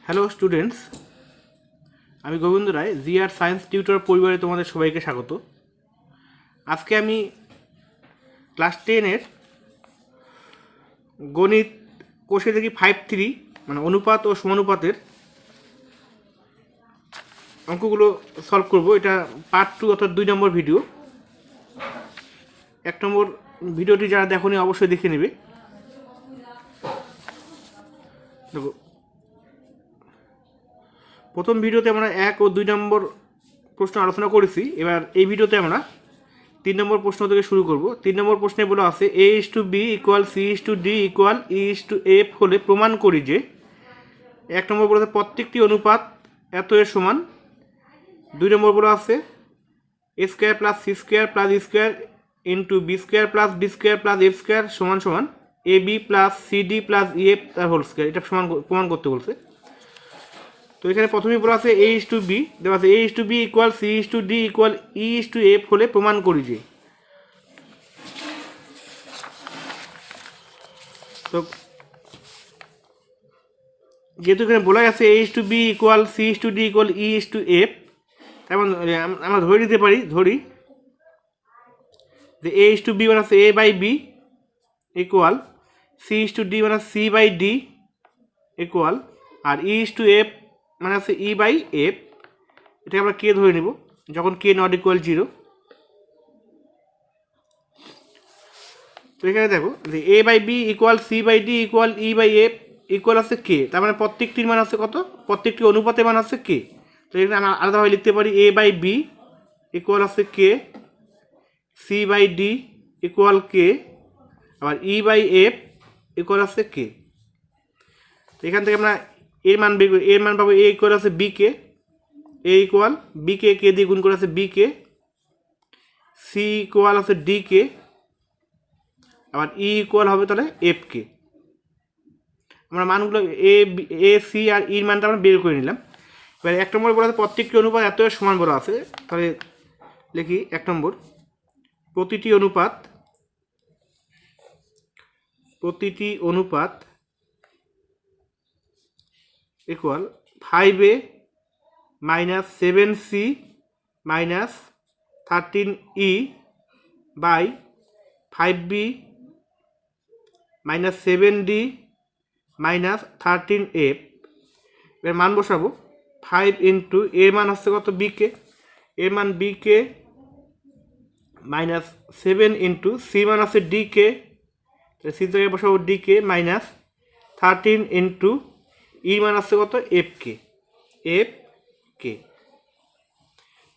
Hello students, আমি গোবিন্দ রায় GR science tutor পরিবারে তোমাদের সবাইকে স্বাগত। আজকে আমি ক্লাস 10-এর গণিত কোষে দেখি 5-3 মানে অনুপাত ও সমানুপাতের অঙ্কগুলো সলভ করব। এটা পার্ট 2 অর্থাৎ 2 নম্বর ভিডিও। 1 নম্বর ভিডিওটি যারা দেখোনি অবশ্যই দেখে নেবে। দেখো, প্রথম ভিডিওতে আমরা 1 ও 2 নম্বর প্রশ্ন আলোচনা করেছি। এবার এই ভিডিওতে আমরা 3 নম্বর প্রশ্ন থেকে শুরু করব। 3 নম্বর প্রশ্নে বলা আছে a/b = c/d = e/f হলে প্রমাণ করি যে 1 নম্বর বলা আছে প্রত্যেকটি অনুপাত এত এর সমান। 2 নম্বর বলা আছে a² + c² + e² * b² + d² + f² সমান সমান ab + cd + ef তার হোল স্কয়ার। এটা সমান প্রমাণ করতে বলছে। তো এখানে প্রথমেই বলা আছে a/b দেওয়া আছে a/b = c/d = e/f হলে প্রমাণ করি যে। তো যেহেতু এখানে বলা আছে a/b = c/d = e/f, তেমন আমরা ধরে নিতে পারি যে a/b মানে আছে a/b ইকুয়াল c/d মানে c/d ইকুয়াল আর e/f মানে আছে e/f। এটা আমরা কে ধরে নিব যখন k ≠ 0। তো এখানে দেখো যে a/b = c/d = e/f ইকুয়াল আছে k, তার মানে প্রত্যেকটির মান আছে কত? প্রত্যেকটি অনুপাতের মান আছে k। তো এখানে আমরা আলাদাভাবে লিখতে পারি a/b ইকুয়াল আছে k, c/d ইকুয়াল k, আবার e/f ইকুয়াল আছে k। তো এখান থেকে আমরা এর মান পাবো a ইকুয়াল আছে bk, a equal bk k দিয়ে গুণ করে আছে bk, c ইকুয়াল আছে dk, আবার e ইকুয়াল হবে তাহলে fk। আমরা মানগুলো a c আর e এর মানটা আমরা বের করে নিলাম। এবার 1 নম্বরে বলা আছে প্রত্যেকটি অনুপাত এত এর সমান বলা আছে। তাহলে লিখি 1 নম্বর প্রতিটি অনুপাত equal 5a - 7c - 13e by 5b - 7d - 13f। এর মান বসাবো 5 ইন্টু এর মান আসছে কত bk, এর মান bk মাইনাস 7 ইন্টু সি মান আছে dk, সি জায়গায় বসাবো dk মাইনাস 13 ইন্টু ই মান আছে কত fk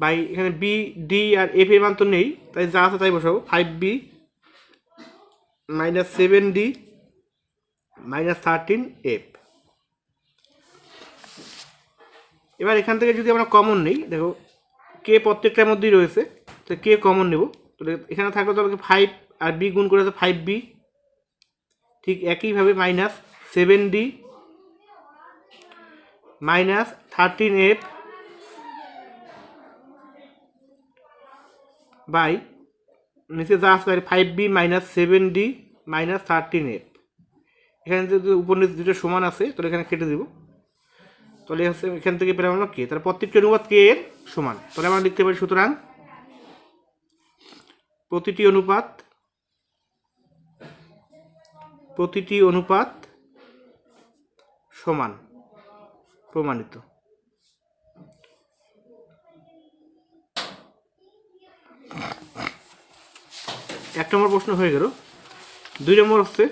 বাই এখানে বি ডি আর এফ এর মান তো নেই, তাই যা আছে তাই বসাবো 5b - 7d - 13f। এবার এখান থেকে যদি আমরা কমন নেই, দেখো কে প্রত্যেকটার মধ্যেই রয়েছে, তো কে কমন নেব। তাহলে এখানে থাকলে তাহলে 5 আর বি গুণ করে আছে 5b, ঠিক একইভাবে minus 7d minus 13f by নিচে যা আসবে 5b - 7d - 13f। এখানে যদি উপর নিচে দুটো সমান আছে তাহলে এখানে কেটে দেব। তাহলে হচ্ছে এখান থেকে পেলাম আমরা কে, তাহলে প্রত্যেকটি অনুপাত কে এর সমান। তাহলে আমরা লিখতে পারি সুতরাং প্রতিটি অনুপাত সমান, প্রমাণিত। এক নম্বর প্রশ্ন হয়ে গেল। 2 নম্বর হচ্ছে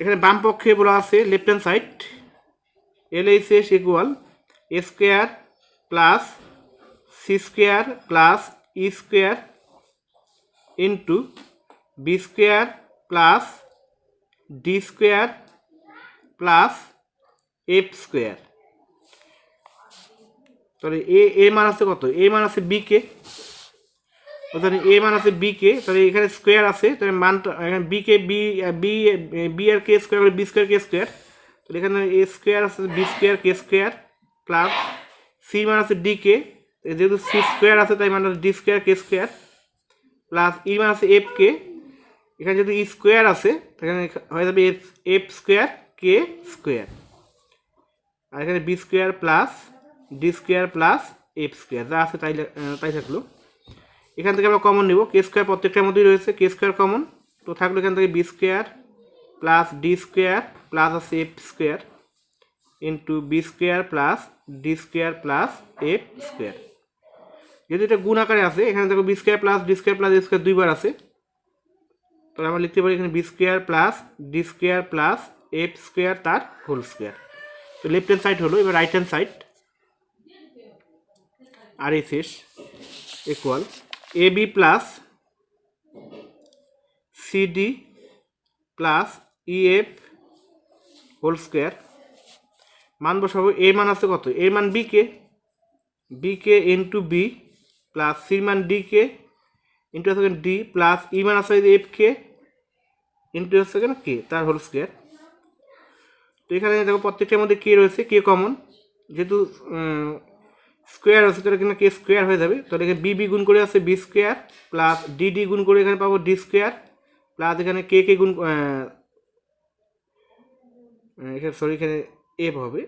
এখানে বাম পক্ষে বলা আছে left hand side LHS equal a² plus c² plus e² into b² plus d² plus f²। তাহলে এ মান আছে কত? এ মান আছে bk, তাহলে এ মান আছে bk, তাহলে এখানে স্কোয়ার আছে, তাহলে মানটা এখানে bk বি আর কে স্কোয়ার b² k², তাহলে এখানে a² আছে b² k² প্লাস সি মান আছে dk, যেহেতু c² আছে তাই মান d² k² প্লাস ই মান আছে fk, এখানে যদি ই স্কোয়ার আছে এখানে হয়ে যাবে f² কে স্কোয়ার, আর এখানে B square plus D square plus F square যা আছে তাই থাকলো। এখান থেকে আমরা কমন নিব, কে স্কোয়ার প্রত্যেকটার মধ্যেই রয়েছে, কে স্কোয়ার কমন, তো থাকলো এখান থেকে B square plus D square plus আছে F square into B square plus D square plus F square. যেহেতু এটা গুণ আকারে আছে, এখানে দেখো B square plus D square plus F square দুইবার আছে, তাহলে আমরা লিখতে পারি এখানে B square plus D square plus F square তার হোল স্কোয়ার। তো লেফট হ্যান্ড সাইড হলো, এবার রাইট হ্যান্ড সাইড আর এই শেষ equal A B plus CD plus EF whole square. মান বসাবো, এ মান আছে কত, এর মান বি কে ইন্টু বি প্লাস সির মান ডি কে ইন্টু আছে ডি প্লাস ই মান আছে এফ কে ইন্টু হচ্ছে কেন কে তার হোল স্কোয়ার। তো এখানে দেখো প্রত্যেকটার মধ্যে কে রয়েছে, কে কমন, যেহেতু স্কোয়ার আছে তাহলে এখানে কে স্কোয়ার হয়ে যাবে, তাহলে এখানে বি গুণ করে আছে বি স্কোয়ার প্লাস ডি গুণ করে এখানে পাবো ডি স্কোয়ার প্লাস এখানে কে গুণ এখানে সরি এখানে এফ হবে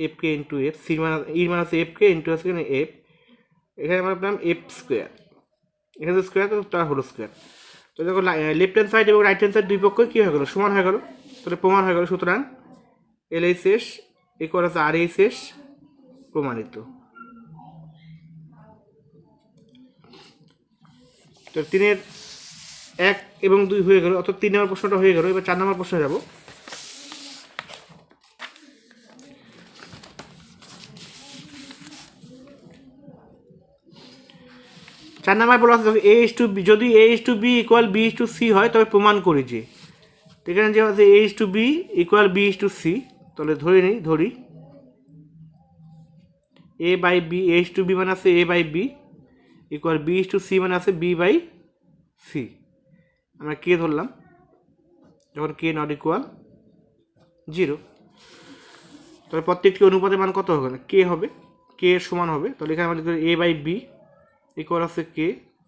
এফ কে ইন্টু এফ, সির মান ইর মান আছে এফ কে ইন্টু আছে এখানে এফ, এখানে আমরা পেলাম এফ স্কোয়ার, এখানে স্কোয়ার তো তার হোল স্কোয়ার। তো দেখো লেফট হ্যান্ড সাইড এবং রাইট হ্যান্ড সাইড দুই পক্ষই কী হয়ে গেলো, সমান হয়ে গেল, তাহলে প্রমাণ হয়ে গেল। সুতরাং এল এইচ এস ইকুয়াল আছে আর এইচ এস প্রমাণিত। তো 3-এর 1 এবং 2 হয়ে গেল, অর্থাৎ 3 নম্বর প্রশ্নটা হয়ে গেল। এবার 4 নম্বর প্রশ্নে যাব। চার নাম্বার বলা আছে এ ইস টু বি, যদি A is to B equal B is to C হয় তবে প্রমাণ করি যে, এখানে যে আছে A is to B equal B is to C, তাহলে ধরি A by B, A is to B মানে আছে A by B equal B is to C মানে আছে বি বাই সি। আমরা কে ধরলাম, যখন কে নট ইকুয়াল 0, তাহলে প্রত্যেকটি অনুপাতের মান কত হবে, কে হবে, কে এর সমান হবে। তাহলে এখানে আমরা এ বাই বি ইকুয়াল আছে কে,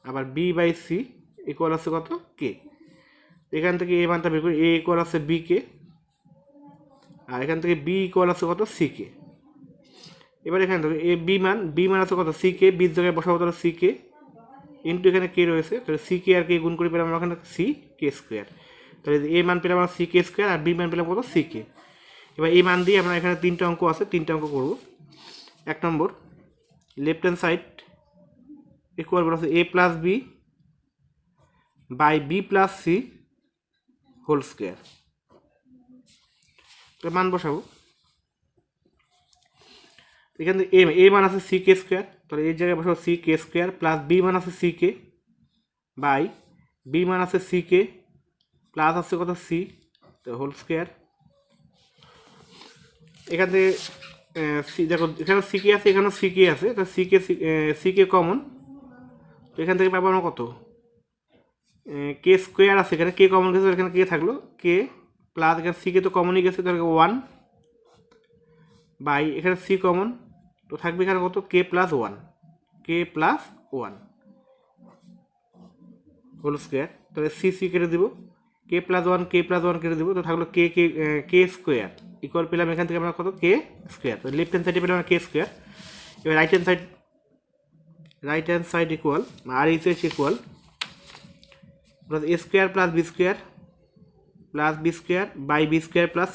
আবার বি বাই সি ইকুয়াল আছে কত কে। এখান থেকে এ মানটা বের করি, এ ইকুয়াল আছে বি কে, আর এখান থেকে বি ইকুয়াল আছে কত সি কে। এবার এখানে দেখো এ বি মান আছে কত সি কে, বির জায়গায় বসাবো তাহলে সি কে ইন্টু এখানে কে রয়েছে, তাহলে সি কে আর কে গুণ করে পেলাম আমরা ওখানে সি কে স্কোয়ার। তাহলে এ মান পেলাম আমরা সি কে স্কোয়ার আর বি মান পেলাম কত সি কে। এবার এই মান দিয়ে আমরা এখানে 3টা অঙ্ক আছে, 3টা অঙ্ক করব। 1 নম্বর লেফট হ্যান্ড সাইড ইকুয়াল বলা আছে A plus B by B plus C whole square. মান বসাবো, এখান থেকে এ মান আছে সি কে স্কোয়ার, তাহলে এই জায়গায় বসাবো C K square plus B মান আছে সি কে বাই বি মান আছে সি কে প্লাস আছে কত সি তো হোল স্কোয়ার। এখান থেকে দেখো এখানে সি কে আছে, এখানেও সি কে আছে, তো সি কে কমন, তো এখান থেকে পাবো আমরা কত কে স্কোয়ার আছে, এখানে কে কমন গেছে, এখানে কে থাকলো কে প্লাস এখানে সি কে তো কমনই গেছে, তাহলে 1 বাই এখানে সি কমন, তো থাকবে এখানে কত কে প্লাস 1 হোল স্কোয়ার। তাহলে সি কেটে দিব, কে প্লাস ওয়ান কেটে দিব, তো থাকলো কে স্কোয়ার ইকুয়াল পেলাম এখান থেকে আমরা কত কে স্কোয়ার। তো লেফট হ্যান্ড সাইডে পেলাম আমরা কে স্কোয়ার। এবার right hand side equal R H S equal A square plus B square by B square plus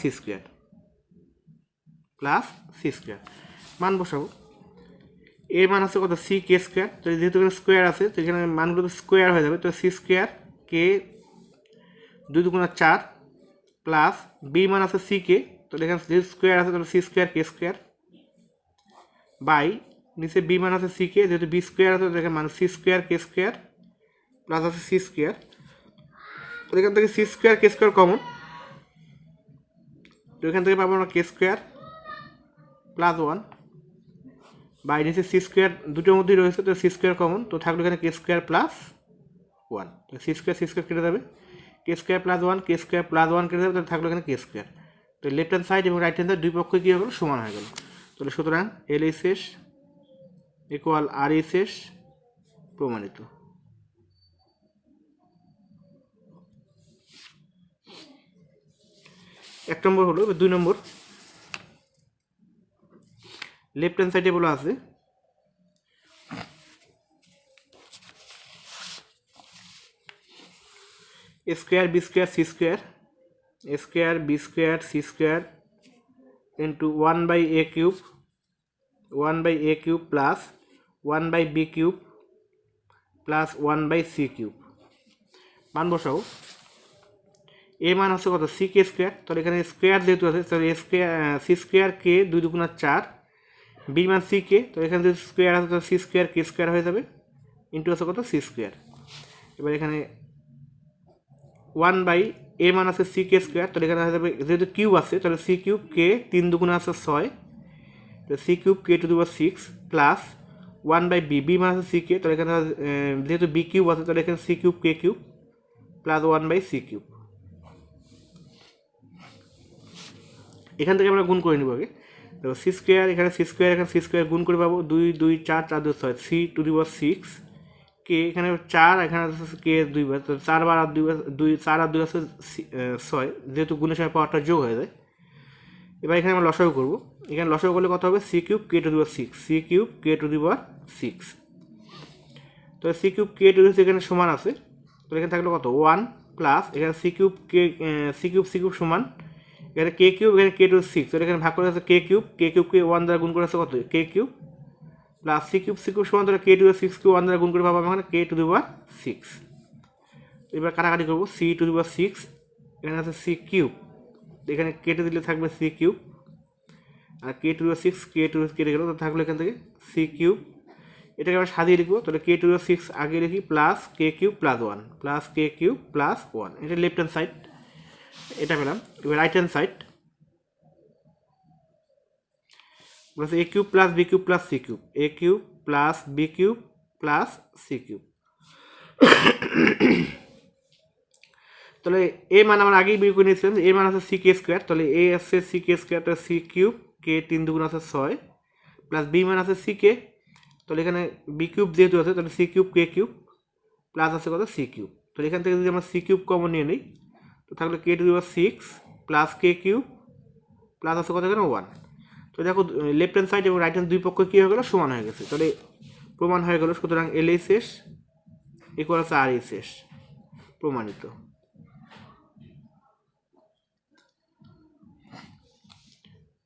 C square মান বসাবো। এর মান আছে কত সি কে স্কোয়ার, তো যেহেতু এখানে স্কোয়ার আছে তো এখানে মানগুলো তো স্কোয়ার হয়ে যাবে, তো সি স্কোয়ার কে 2 × 4 প্লাস বি মান আছে সি কে, তো এখানে যেহেতু স্কোয়ার আছে তাহলে C square K square by নিচে বি মান আছে সি কে, যেহেতু বি স্কোয়ার আছে তো এখানে মান C square K square plus আছে সি স্কোয়ার, তো এখান থেকে C square K square common, তো এখান থেকে পাবো আমরা কে স্কোয়ার প্লাস 1 বাই নিচে সি স্কোয়ার দুটোর মধ্যেই রয়েছে, তো সি স্কোয়ার কমন, তো থাকলো এখানে কে স্কোয়ার প্লাস 1, তো সি স্কোয়ার কেটে যাবে, কে স্কোয়ার প্লাস 1 কেটে যাবে, তাহলে থাকলো এখানে কে স্কোয়ার। তো লেফট হ্যান্ড সাইড এবং রাইট হ্যান্ড সাইড দুই পক্ষ কী হয়ে গেলো সমান হয়ে গেল। তাহলে সুতরাং L H S equal R H S প্রমাণিত। 1 নম্বর হলো। 2 নম্বর লেফট হ্যান্ড সাইডে বলা আছে a square b square c square b square c square into 1 by a cube plus 1 by b cube plus 1 by c cube। মান বসাও। এ মান হচ্ছে কত সি কে স্কোয়ার, তাহলে এখানে স্কোয়ার যেহেতু আছে তাহলে সি স্কোয়ার কে 2 2 4, বি মান সি কে, তো এখানে যদি স্কোয়ার আছে তাহলে সি স্কোয়ার কে স্কোয়ার হয়ে যাবে, ইন্টু আছে কত সি স্কোয়ার। এবার এখানে 1 বাই এ মান আছে সি কে স্কোয়ার, তাহলে এখানে হয়ে যাবে যেহেতু কিউব আছে তাহলে সি কিউব কে 3 2 আছে 6, তো C cube K to the power 6 plus 1 by B, B মান আছে সি কে, তাহলে এখানে যেহেতু বি কিউব আছে তাহলে এখানে C cube K cube plus 1 by C cube. এখান থেকে আমরা গুণ করে নেব আগে। তো সি স্কোয়ার এখানে সি স্কোয়ার গুণ করে পাবো 2 2 4 4 2 6, সি টু দি পাওয়ার 6 কে এখানে 4, এখানে কে 2 বার, তো 4 বার আর 2 4 আর 2 আছে 6, যেহেতু গুণের সময় পাওয়ারটা যোগ হয়ে যায়। এবার এখানে আমরা লসাগু করবো। এখানে লসাগু করলে কত হবে C cube K to the power 6, C cube K to the power 6, তো C cube K to the এখানে সমান আছে, তো এখানে থাকলো কত 1 প্লাস এখানে সি কিউব সমান এখানে কে কিউব, এখানে কে টু 6, তো এখানে ভাগ করে আছে কে কিউবকে 1 দ্বারা গুণ করে আছে কত কে কিউব প্লাস সি কিউব সমান, তাহলে কে টু দি 6 কে 1 দ্বারা গুণ করে পাবো এখানে কে টু দি পাওয়ার 6। এবার কাটাকাটি করবো, সি টু দি পাওয়ার 6 এখানে আছে সি কিউব, এখানে কেটে দিলে থাকবে সি কিউব, আর K to the power 6 K to কেটে গেল, তো থাকলো এখান থেকে সি কিউব। এটাকে আমরা সাজিয়ে লিখবো, তাহলে কে টু দি পাওয়ার 6 আগে লিখি plus K cube plus 1 plus K cube plus 1, এটা লেফট হ্যান্ড সাইড এটা পেলাম। এবার right hand side A cube plus B cube plus C cube, A cube plus B cube plus C cube. তাহলে A মান আমরা আগেই বের করে নিয়েছিলাম, এ মান আছে সি কে স্কোয়ার, তাহলে এ আছে সি কে স্কোয়ার, তাহলে সি কিউব কে 3 2 আছে 6 প্লাস বি মান আছে সি কে, তাহলে এখানে বি কিউব যেহেতু আছে তাহলে C cube K cube plus আছে কত সি কিউব, তাহলে এখান থেকে যদি আমরা সি কিউব কমন নিয়ে নিই তো থাকলে K to the power 6 plus K cube plus আছে কত এখানে 1। তো দেখো লেফট হ্যান্ড সাইড এবং রাইট হ্যান্ড দুই পক্ষ কী হয়ে গেলো সমান হয়ে গেছে, তাহলে প্রমাণ হয়ে গেল। সুতরাং এল এই শেষ ইকুয়াল আছে আর এই শেষ, প্রমাণিত।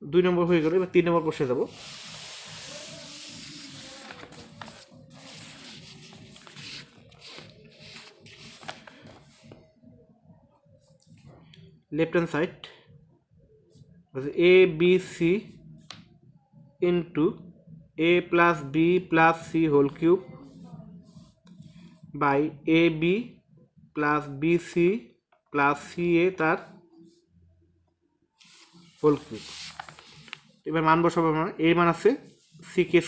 দুই নম্বর হয়ে গেল। এবার 3 নম্বর প্রশ্নে যাব। Left hand side A B C into A plus B plus C whole cube by A B plus B C plus C A তার হোল কিউব। এবার মান বসাবো আমরা। এ মান আছে C K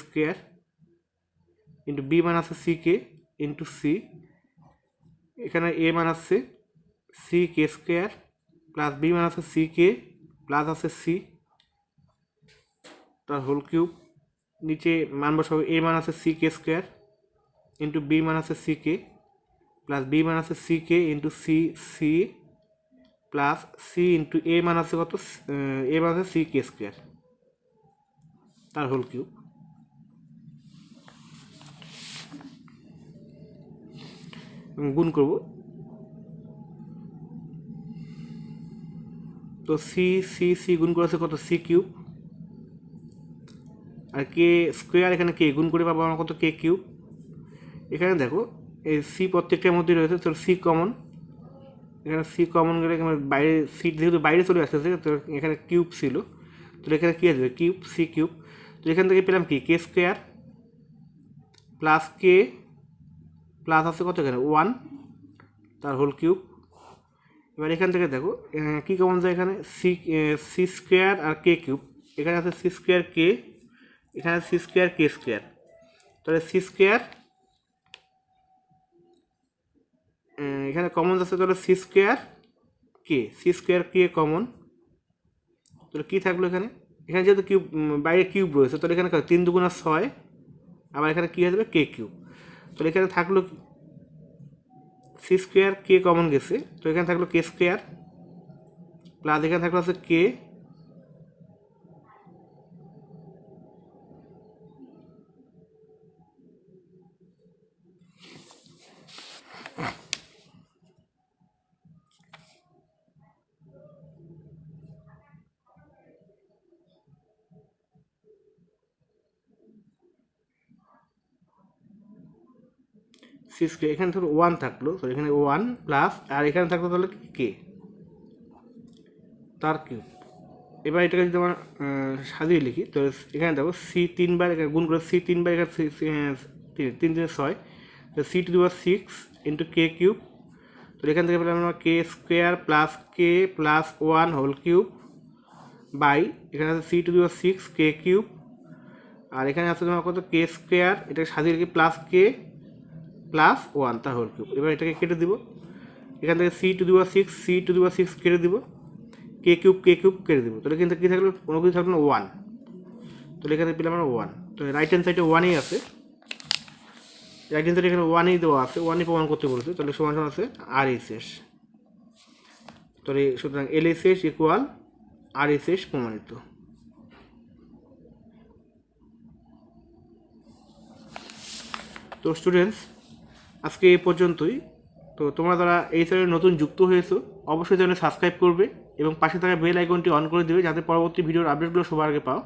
square into B মান আছে সি কে ইন্টু সি, এখানে এ মান আছে C K square plus B মান আছে সি কে প্লাস আছে সি তার হোল কিউব। নিচে মান বসাবো, এ মান আছে C K square into B মান আছে সি কে প্লাস বি মান আছে C K into C plus C into A মান আছে কত এ মান আছে সি কে স্কোয়ার তার হোল কিউব। গুণ করব, তো সি সি সি গুণ করে আছে কত সি কিউব, আর কে স্কোয়ার এখানে কে গুণ করে পাবো আমরা কত কে কিউব। এখানে দেখো এই সি প্রত্যেকটার মধ্যে রয়েছে, তো সি কমন, এখানে সি কমন গেলে বাইরে সি যেহেতু বাইরে চলে আসতেছে, তো এখানে কিউব ছিল, তো এখানে কী আসবে কিউব সি কিউব। তো এখান থেকে পেলাম কি কে স্কোয়ার প্লাস কে প্লাস আছে কত এখানে 1 তার হোল কিউব। এবার এখান থেকে দেখো কী কমন যায়, এখানে সি স্কোয়ার আর কে কিউব, এখানে আছে সি স্কোয়ার কে, এখানে সি স্কোয়ার কে স্কোয়ার, তাহলে সি স্কোয়ার এখানে কমন আছে, তাহলে সি স্কোয়ার কে কমন, তাহলে কী থাকলো এখানে যেহেতু কিউব বাইরে কিউব রয়েছে তাহলে এখানে 3 2 6, আবার এখানে কী আসবে কে কিউব, তাহলে এখানে থাকলো সি স্কোয়ার কে কমন গেছে, তো এখানে থাকলো কে স্কোয়ার প্লাস এখানে থাকলো হচ্ছে কে সি স্কোয়ার, এখানে ধরো ওয়ান থাকলো, তো এখানে ওয়ান প্লাস আর এখানে থাকলো তাহলে কে তার কিউব। এবার এটাকে যদি আমরা সাজিয়ে লিখি, তো এখানে দেখো সি 3 বার গুণ করে সি 3 বার, এখানে 3 3 6, তো C to the power 6 into K cube. তো এখান থেকে পেলাম আমরা K square plus K plus 1 whole cube by এখানে আছে C to the power 6 K cube, আর এখানে আছে তোমার কত কে স্কোয়ার, এটাকে সাজিয়ে লিখি প্লাস কে প্লাস 1 তার হোল কিউব। এবার এটাকে কেটে দিব, এখান থেকে C to the power 6 C to the power 6 কেটে দিব, কে কিউব কেটে দেবো, তাহলে কিন্তু কী থাকলো কোনো কিছু থাকলো না 1, তাহলে এখানে পেলাম আমরা 1। তো রাইট হ্যান্ড সাইডে 1ই আছে, রাইট হ্যান্ড সাইডে এখানে 1ই দেওয়া আছে, 1ই প্রমাণ করতে বলেছে, তাহলে সমান সমান আছে আর এস এস। তাহলে সুতরাং এল এস এস ইকুয়াল আর এস এস প্রমাণিত। তো স্টুডেন্টস আজকে এই পর্যন্তই। তো তোমরা যারা এই চ্যানেলে নতুন যুক্ত হয়েছো অবশ্যই চ্যানেলে সাবস্ক্রাইব করবে এবং পাশে থাকা বেল আইকনটি অন করে দেবে যাতে পরবর্তী ভিডিওর আপডেটগুলো সবার আগে পাও।